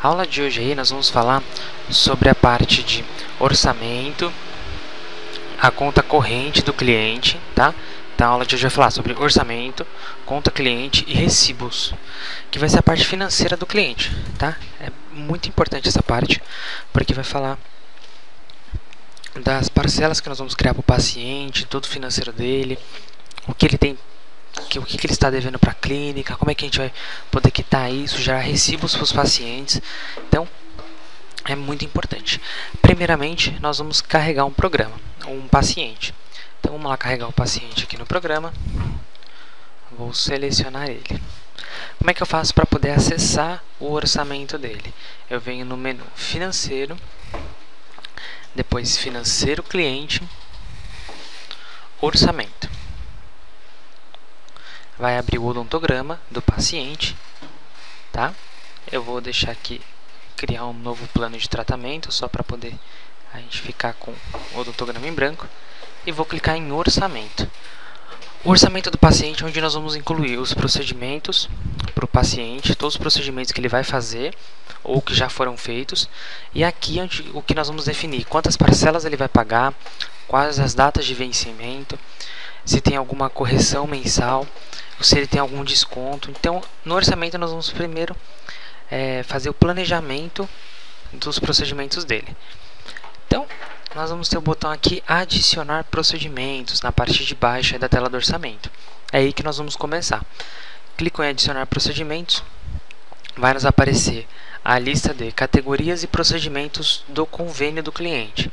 A aula de hoje aí nós vamos falar sobre a parte de orçamento, a conta corrente do cliente, tá? Então a aula de hoje vai falar sobre orçamento, conta cliente e recibos, que vai ser a parte financeira do cliente, tá? É muito importante essa parte, porque vai falar das parcelas que nós vamos criar para o paciente, todo o financeiro dele, o que ele tem, o que ele está devendo para a clínica, como é que a gente vai poder quitar isso, gerar recibos para os pacientes. Então é muito importante. Primeiramente nós vamos carregar um programa, um paciente. Então vamos lá carregar o paciente aqui no programa. Vou selecionar ele. Como é que eu faço para poder acessar o orçamento dele? Eu venho no menu financeiro, depois financeiro cliente, orçamento. Vai abrir o odontograma do paciente, tá? Eu vou deixar aqui criar um novo plano de tratamento só para poder a gente ficar com o odontograma em branco, e vou clicar em orçamento. O orçamento do paciente é onde nós vamos incluir os procedimentos para o paciente, todos os procedimentos que ele vai fazer ou que já foram feitos, e aqui o que nós vamos definir: quantas parcelas ele vai pagar, quais as datas de vencimento, se tem alguma correção mensal, se ele tem algum desconto. Então no orçamento nós vamos primeiro fazer o planejamento dos procedimentos dele. Então nós vamos ter o botão aqui adicionar procedimentos na parte de baixo da tela do orçamento. É aí que nós vamos começar. Clico em adicionar procedimentos, vai nos aparecer a lista de categorias e procedimentos do convênio do cliente.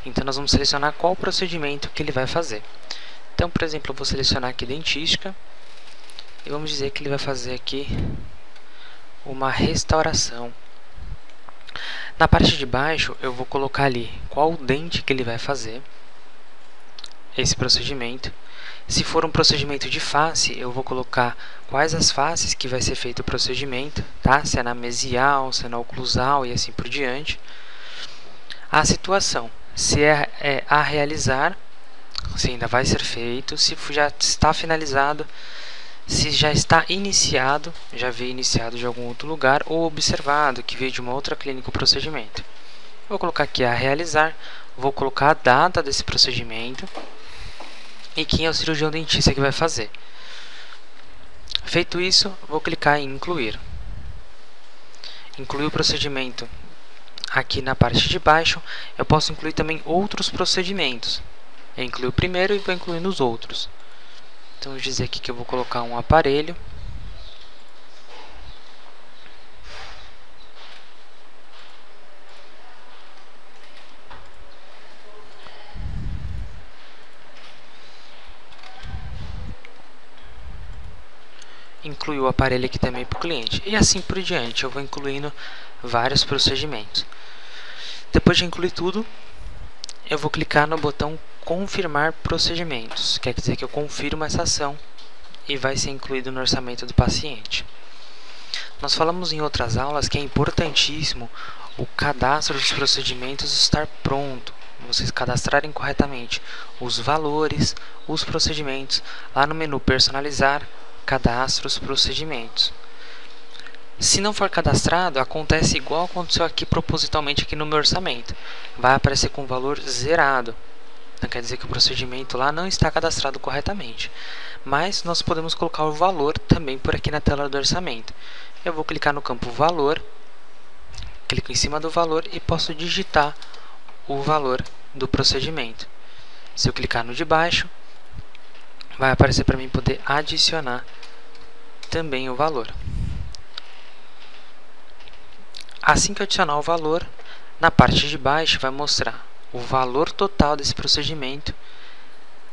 Então nós vamos selecionar qual procedimento que ele vai fazer. Então, por exemplo, eu vou selecionar aqui dentística e vamos dizer que ele vai fazer aqui uma restauração. Na parte de baixo eu vou colocar ali qual dente que ele vai fazer esse procedimento. Se for um procedimento de face, eu vou colocar quais as faces que vai ser feito o procedimento, tá? Se é na mesial, se é na oclusal e assim por diante. A situação, se é a realizar, se ainda vai ser feito, se já está finalizado, se já está iniciado, já veio iniciado de algum outro lugar, ou observado, que veio de uma outra clínica o procedimento. Vou colocar aqui a realizar, vou colocar a data desse procedimento e quem é o cirurgião dentista que vai fazer. Feito isso, vou clicar em incluir. Incluir o procedimento aqui na parte de baixo. Eu posso incluir também outros procedimentos. Eu incluo o primeiro e vou incluindo os outros. Então, vou dizer aqui que eu vou colocar um aparelho. Incluir o aparelho aqui também para o cliente. E assim por diante, eu vou incluindo vários procedimentos. Depois de incluir tudo, eu vou clicar no botão confirmar procedimentos. Quer dizer que eu confirmo essa ação e vai ser incluído no orçamento do paciente. Nós falamos em outras aulas que é importantíssimo o cadastro dos procedimentos estar pronto. Vocês cadastrarem corretamente os valores, os procedimentos, lá no menu personalizar, cadastro os procedimentos. Se não for cadastrado, acontece igual aconteceu aqui propositalmente aqui no meu orçamento. Vai aparecer com valor zerado. Não quer dizer que o procedimento lá não está cadastrado corretamente. Mas nós podemos colocar o valor também por aqui na tela do orçamento. Eu vou clicar no campo valor, clico em cima do valor e posso digitar o valor do procedimento. Se eu clicar no de baixo, vai aparecer para mim poder adicionar também o valor. Assim que eu adicionar o valor, na parte de baixo vai mostrar o valor total desse procedimento.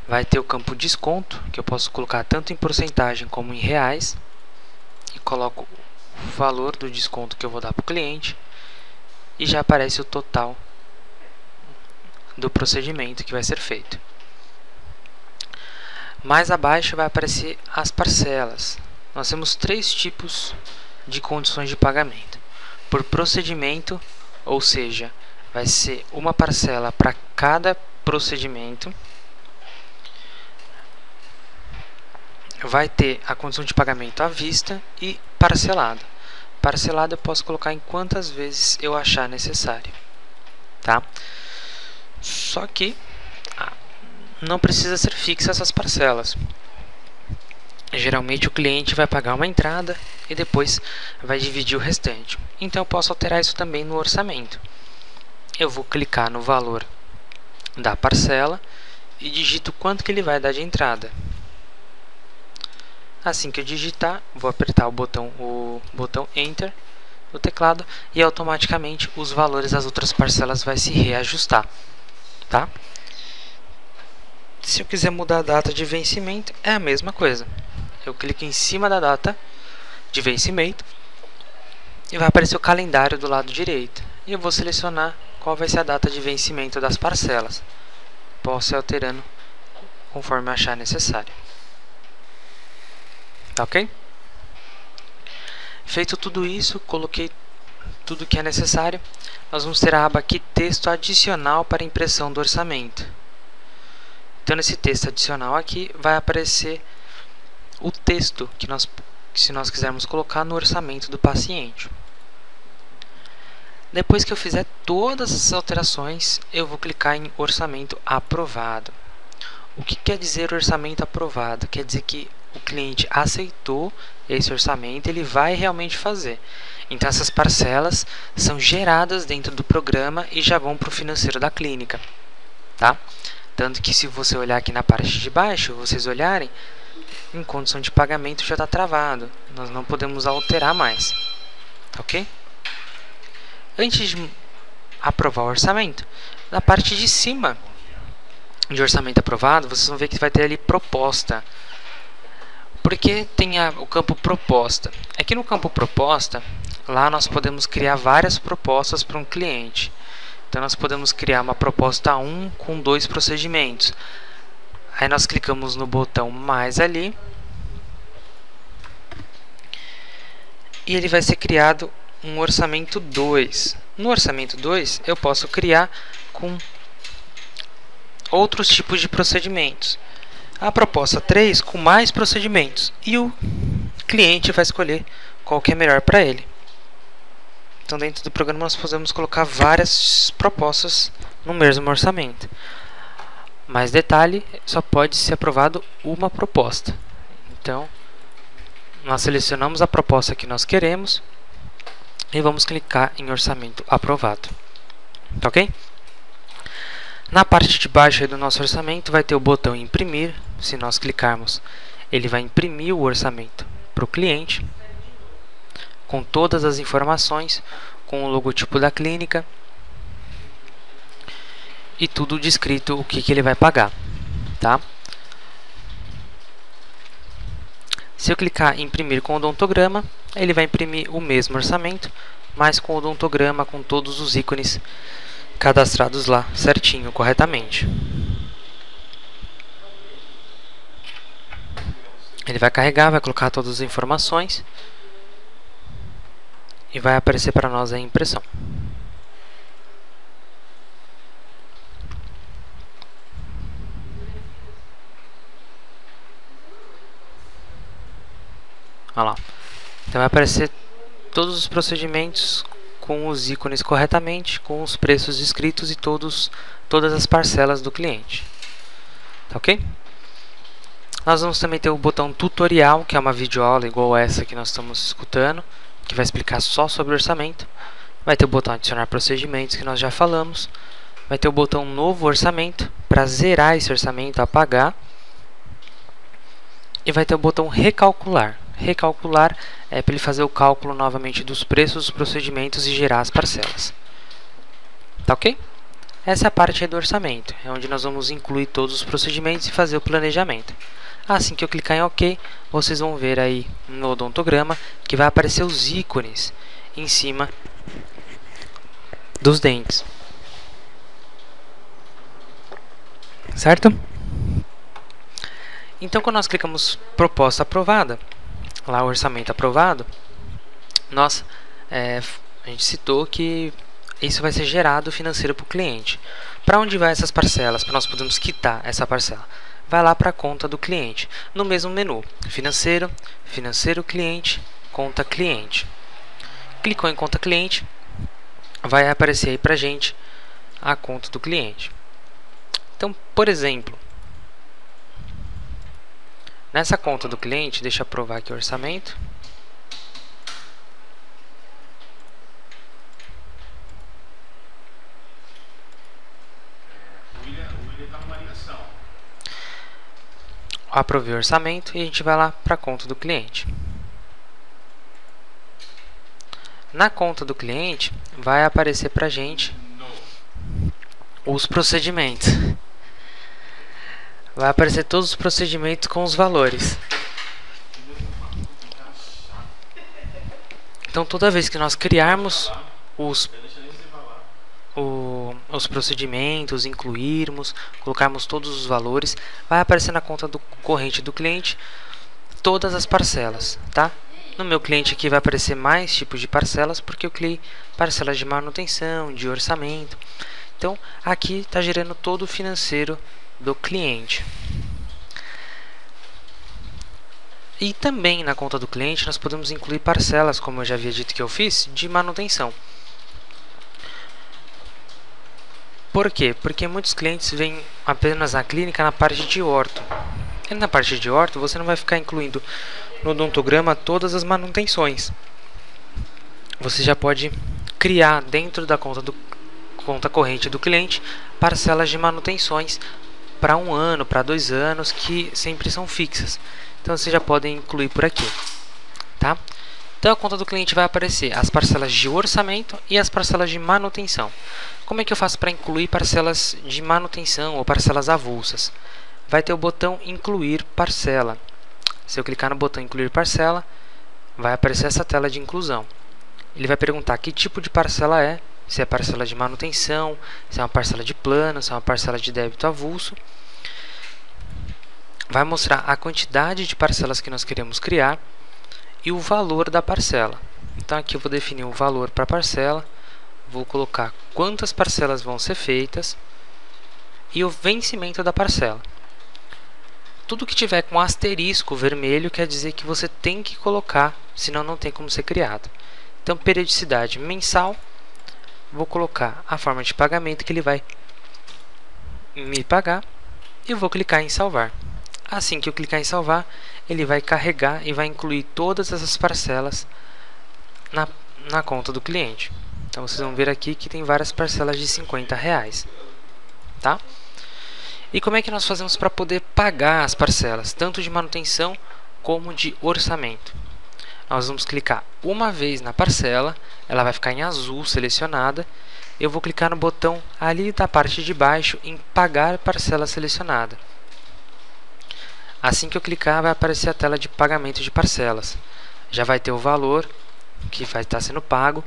Vai ter o campo desconto, que eu posso colocar tanto em porcentagem como em reais. E coloco o valor do desconto que eu vou dar para o cliente. E já aparece o total do procedimento que vai ser feito. Mais abaixo vai aparecer as parcelas. Nós temos três tipos de condições de pagamento. Por procedimento, ou seja, vai ser uma parcela para cada procedimento. Vai ter a condição de pagamento à vista e parcelado. parcelado eu posso colocar em quantas vezes eu achar necessário, tá? Só que não precisa ser fixa essas parcelas. Geralmente o cliente vai pagar uma entrada e depois vai dividir o restante. Então eu posso alterar isso também no orçamento. Eu vou clicar no valor da parcela e digito quanto que ele vai dar de entrada. Assim que eu digitar, vou apertar o botão Enter no teclado e automaticamente os valores das outras parcelas vai se reajustar, tá? Se eu quiser mudar a data de vencimento, é a mesma coisa. Eu clico em cima da data de vencimento e vai aparecer o calendário do lado direito. E eu vou selecionar qual vai ser a data de vencimento das parcelas. Posso ir alterando conforme achar necessário. Tá ok? Feito tudo isso, coloquei tudo que é necessário. Nós vamos ter a aba aqui, texto adicional para impressão do orçamento. Então, nesse texto adicional aqui, vai aparecer o texto que se nós quisermos colocar no orçamento do paciente. Depois que eu fizer todas essas alterações, eu vou clicar em orçamento aprovado. O que quer dizer orçamento aprovado? Quer dizer que o cliente aceitou esse orçamento, ele vai realmente fazer. Então, essas parcelas são geradas dentro do programa e já vão para o financeiro da clínica, tá? Tanto que se você olhar aqui na parte de baixo, vocês olharem, em condição de pagamento já está travado. Nós não podemos alterar mais. Ok? Antes de aprovar o orçamento, na parte de cima de orçamento aprovado, vocês vão ver que vai ter ali proposta. Porque tem o campo proposta. Aqui no campo proposta, lá nós podemos criar várias propostas para um cliente. Então, nós podemos criar uma proposta 1 com 2 procedimentos. Aí nós clicamos no botão mais ali. E ele vai ser criado um orçamento 2. No orçamento 2, eu posso criar com outros tipos de procedimentos. A proposta 3 com mais procedimentos. E o cliente vai escolher qual que é melhor para ele. Então, dentro do programa, nós podemos colocar várias propostas no mesmo orçamento. Mas detalhe, só pode ser aprovado uma proposta. Então, nós selecionamos a proposta que nós queremos e vamos clicar em orçamento aprovado. Tá ok? Na parte de baixo do nosso orçamento vai ter o botão imprimir. Se nós clicarmos, ele vai imprimir o orçamento para o cliente, com todas as informações, com o logotipo da clínica e tudo descrito o que ele vai pagar, tá? Se eu clicar em imprimir com odontograma, ele vai imprimir o mesmo orçamento, mas com odontograma, com todos os ícones cadastrados lá certinho, corretamente. Ele vai carregar, vai colocar todas as informações e vai aparecer para nós a impressão. Olha lá. Então vai aparecer todos os procedimentos com os ícones corretamente, com os preços escritos e todas as parcelas do cliente. Tá ok? Nós vamos também ter o botão tutorial, que é uma videoaula igual essa que nós estamos escutando, que vai explicar só sobre orçamento. Vai ter o botão adicionar procedimentos, que nós já falamos. Vai ter o botão novo orçamento, para zerar esse orçamento, apagar. E vai ter o botão recalcular. Recalcular é para ele fazer o cálculo novamente dos preços, dos procedimentos e gerar as parcelas. Tá ok? Essa é a parte aí do orçamento, é onde nós vamos incluir todos os procedimentos e fazer o planejamento. Assim que eu clicar em OK, vocês vão ver aí no odontograma que vai aparecer os ícones em cima dos dentes. Certo? Então, quando nós clicamos proposta aprovada, lá o orçamento aprovado, a gente citou que isso vai ser gerado financeiro para o cliente. Para onde vai essas parcelas? Para nós podermos quitar essa parcela. Vai lá para a conta do cliente, no mesmo menu, financeiro, financeiro cliente, conta cliente. Clicou em conta cliente, vai aparecer aí pra gente a conta do cliente. Então, por exemplo, nessa conta do cliente, deixa eu aprovar aqui o orçamento. Aprovei o orçamento e a gente vai lá para a conta do cliente. Na conta do cliente vai aparecer para a gente os procedimentos. Vai aparecer todos os procedimentos com os valores. Então toda vez que nós criarmos os procedimentos, incluirmos, colocarmos todos os valores, vai aparecer na conta do corrente do cliente todas as parcelas, tá? No meu cliente aqui vai aparecer mais tipos de parcelas, porque eu criei parcelas de manutenção, de orçamento. Então aqui está gerando todo o financeiro do cliente. E também na conta do cliente nós podemos incluir parcelas, como eu já havia dito que eu fiz, de manutenção. Por quê? Porque muitos clientes vêm apenas na clínica na parte de orto. E na parte de orto você não vai ficar incluindo no odontograma todas as manutenções. Você já pode criar dentro da conta corrente do cliente parcelas de manutenções para 1 ano, para 2 anos, que sempre são fixas. Então você já pode incluir por aqui, tá? Então a conta do cliente vai aparecer as parcelas de orçamento e as parcelas de manutenção. Como é que eu faço para incluir parcelas de manutenção ou parcelas avulsas? Vai ter o botão incluir parcela. Se eu clicar no botão incluir parcela, vai aparecer essa tela de inclusão. Ele vai perguntar que tipo de parcela é, se é parcela de manutenção, se é uma parcela de plano, se é uma parcela de débito avulso. Vai mostrar a quantidade de parcelas que nós queremos criar e o valor da parcela. Então aqui eu vou definir o valor para a parcela, vou colocar quantas parcelas vão ser feitas e o vencimento da parcela. Tudo que tiver com asterisco vermelho quer dizer que você tem que colocar, senão não tem como ser criado. Então periodicidade mensal, vou colocar a forma de pagamento que ele vai me pagar e vou clicar em salvar. Assim que eu clicar em salvar, ele vai carregar e vai incluir todas essas parcelas na conta do cliente. Então vocês vão ver aqui que tem várias parcelas de R$50, tá? E como é que nós fazemos para poder pagar as parcelas, tanto de manutenção como de orçamento? Nós vamos clicar uma vez na parcela, ela vai ficar em azul selecionada. Eu vou clicar no botão ali da parte de baixo em pagar parcela selecionada. Assim que eu clicar, vai aparecer a tela de pagamento de parcelas. Já vai ter o valor que vai estar sendo pago.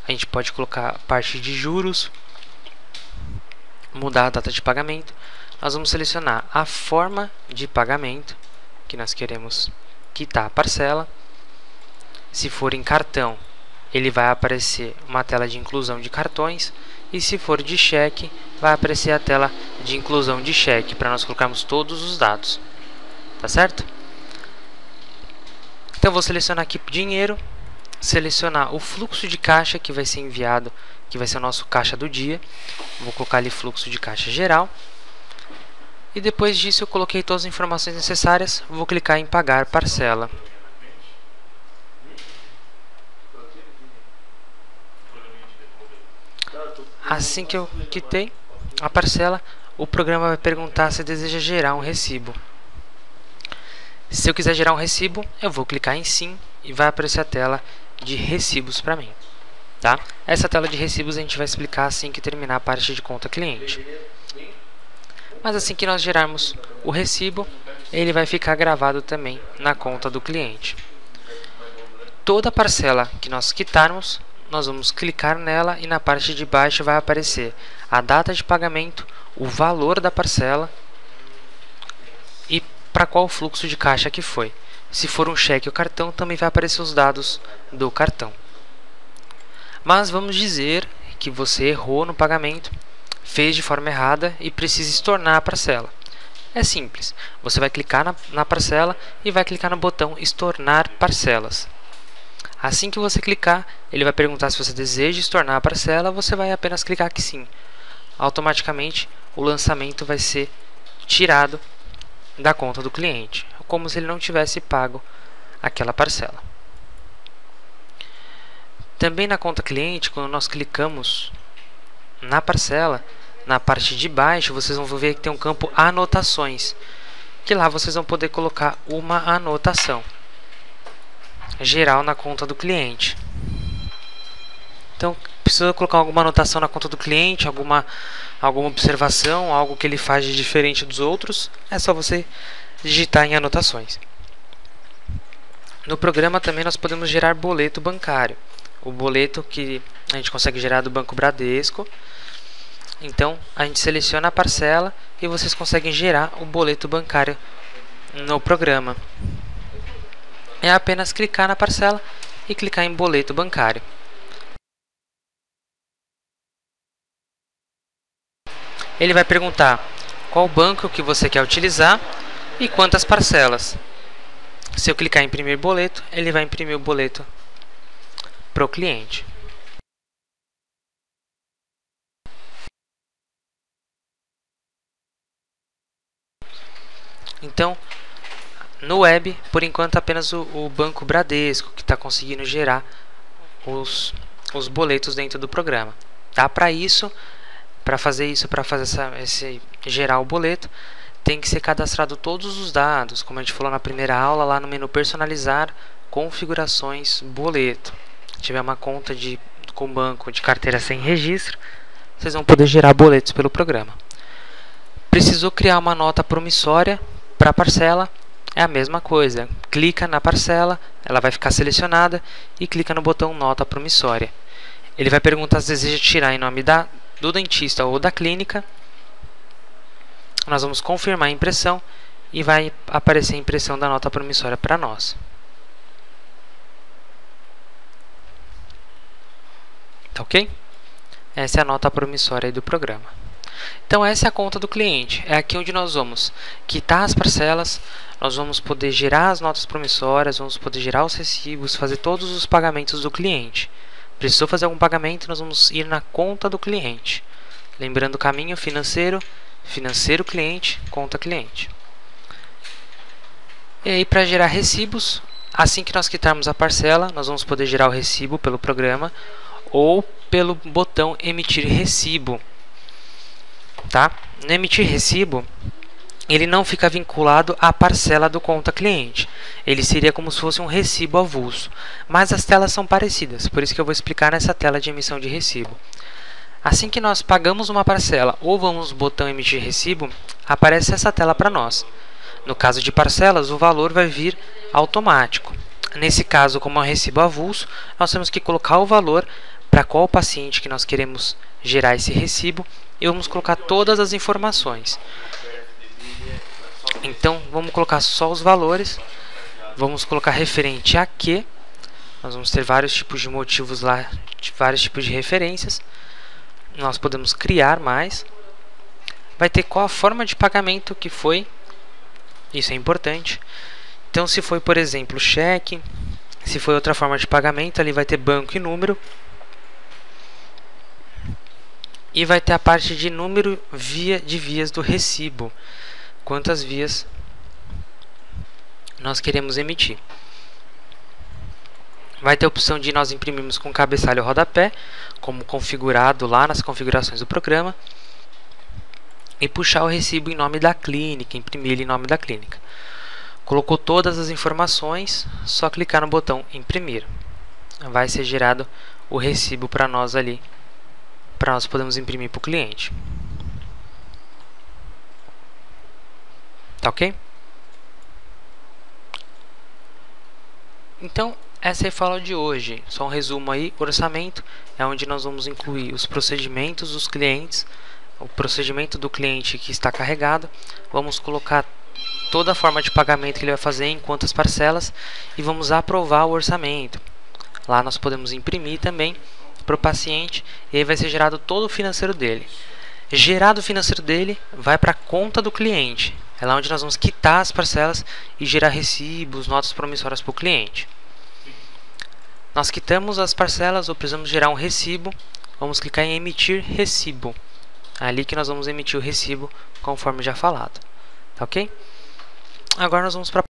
A gente pode colocar a parte de juros, mudar a data de pagamento. Nós vamos selecionar a forma de pagamento que nós queremos quitar a parcela. Se for em cartão, ele vai aparecer uma tela de inclusão de cartões. E se for de cheque, vai aparecer a tela de inclusão de cheque, para nós colocarmos todos os dados. Tá certo? Então eu vou selecionar aqui dinheiro, selecionar o fluxo de caixa que vai ser enviado, que vai ser o nosso caixa do dia. Vou colocar ali fluxo de caixa geral. E depois disso eu coloquei todas as informações necessárias, vou clicar em pagar parcela. Assim que eu quitei a parcela, o programa vai perguntar se deseja gerar um recibo. Se eu quiser gerar um recibo, eu vou clicar em sim e vai aparecer a tela de recibos para mim, tá? Essa tela de recibos a gente vai explicar assim que terminar a parte de conta cliente. Mas assim que nós gerarmos o recibo, ele vai ficar gravado também na conta do cliente. Toda parcela que nós quitarmos, nós vamos clicar nela e na parte de baixo vai aparecer a data de pagamento, o valor da parcela e para qual fluxo de caixa que foi. Se for um cheque ou cartão, também vai aparecer os dados do cartão. Mas vamos dizer que você errou no pagamento, fez de forma errada e precisa estornar a parcela. É simples, você vai clicar na parcela e vai clicar no botão estornar parcelas. Assim que você clicar, ele vai perguntar se você deseja estornar a parcela, você vai apenas clicar que sim. Automaticamente o lançamento vai ser tirado da conta do cliente, como se ele não tivesse pago aquela parcela. Também na conta cliente, quando nós clicamos na parcela, na parte de baixo vocês vão ver que tem um campo anotações, que lá vocês vão poder colocar uma anotação geral na conta do cliente. Então, precisa colocar alguma anotação na conta do cliente, alguma observação, algo que ele faz de diferente dos outros, é só você digitar em anotações. No programa também nós podemos gerar boleto bancário. O boleto que a gente consegue gerar do Banco Bradesco. Então, a gente seleciona a parcela e vocês conseguem gerar o boleto bancário no programa. É apenas clicar na parcela e clicar em boleto bancário. Ele vai perguntar qual banco que você quer utilizar e quantas parcelas. Se eu clicar em imprimir boleto, ele vai imprimir o boleto para o cliente. Então, no web, por enquanto, apenas o Banco Bradesco que está conseguindo gerar os boletos dentro do programa. Tá? Para fazer gerar o boleto, tem que ser cadastrado todos os dados, como a gente falou na primeira aula, lá no menu personalizar, configurações, boleto. Se tiver uma conta com banco de carteira sem registro, vocês vão poder gerar boletos pelo programa. Precisou criar uma nota promissória para a parcela, é a mesma coisa. Clica na parcela, ela vai ficar selecionada e clica no botão nota promissória. Ele vai perguntar se deseja tirar em nome do dentista ou da clínica. Nós vamos confirmar a impressão e vai aparecer a impressão da nota promissória para nós. Tá ok? Essa é a nota promissória aí do programa. Então essa é a conta do cliente. É aqui onde nós vamos quitar as parcelas, nós vamos poder gerar as notas promissórias, vamos poder gerar os recibos, fazer todos os pagamentos do cliente. Precisou fazer algum pagamento, nós vamos ir na conta do cliente. Lembrando o caminho financeiro, financeiro cliente, conta cliente. E aí para gerar recibos, assim que nós quitarmos a parcela, nós vamos poder gerar o recibo pelo programa ou pelo botão emitir recibo. Tá? No emitir recibo, ele não fica vinculado à parcela do conta cliente. Ele seria como se fosse um recibo avulso. Mas as telas são parecidas, por isso que eu vou explicar nessa tela de emissão de recibo. Assim que nós pagamos uma parcela ou vamos no botão emitir recibo, aparece essa tela para nós. No caso de parcelas, o valor vai vir automático. Nesse caso, como é um recibo avulso, nós temos que colocar o valor para qual paciente que nós queremos gerar esse recibo e vamos colocar todas as informações. Então, vamos colocar só os valores, vamos colocar referente a que, nós vamos ter vários tipos de motivos lá, vários tipos de referências, nós podemos criar mais, vai ter qual a forma de pagamento que foi, isso é importante. Então, se foi, por exemplo, cheque, se foi outra forma de pagamento, ali vai ter banco e número. E vai ter a parte de número de vias do recibo. Quantas vias nós queremos emitir. Vai ter a opção de nós imprimirmos com cabeçalho ou rodapé, como configurado lá nas configurações do programa. E puxar o recibo em nome da clínica, imprimir ele em nome da clínica. Colocou todas as informações, só clicar no botão imprimir. Vai ser gerado o recibo para nós ali, para nós podermos imprimir para o cliente. Tá ok? Então, essa é a fala de hoje. Só um resumo aí. Orçamento é onde nós vamos incluir os procedimentos dos clientes, o procedimento do cliente que está carregado. Vamos colocar toda a forma de pagamento que ele vai fazer, em quantas parcelas, e vamos aprovar o orçamento. Lá nós podemos imprimir também para o paciente e aí vai ser gerado todo o financeiro dele. Gerado o financeiro dele, vai para a conta do cliente. É lá onde nós vamos quitar as parcelas e gerar recibos, notas promissórias para o cliente. Nós quitamos as parcelas ou precisamos gerar um recibo. Vamos clicar em emitir recibo. É ali que nós vamos emitir o recibo, conforme já falado. Tá ok? Agora nós vamos para